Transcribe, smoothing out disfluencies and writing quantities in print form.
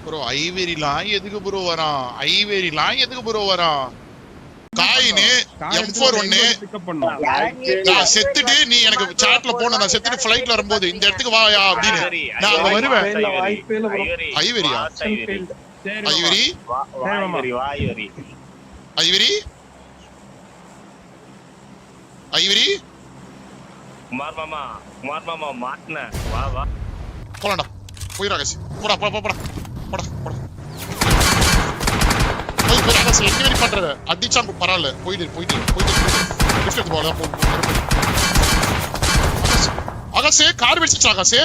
Bro ஐவேரிலாம் எதுக்கு bro வரான்? ஐவேரிலாம் எதுக்கு ப்ரோ வரான்? காயினு M41 நான் செத்துட்டு நீ எனக்கு சாட்ல போன நான் செத்துட்டு ஃளைட்ல வரும்போது இந்த இடத்துக்கு வாயா அப்படின்னு நான் அங்க வருவேன். ஐவேரியா? ஐவேரி ஐவேரி ஐவேரி குமார் மாமா மாட்ன வா வா போடா போய் ராகேஷ் போடா போடா போடா போடா போடா போய் ராகேஷ் எங்க வெரி பண்ற அடிச்சா பரவாயில்ல போயிடு லிஃப்ட் போடா போ ஆகாஷே கார் வெடிச்சிச்சு ஆகாஷே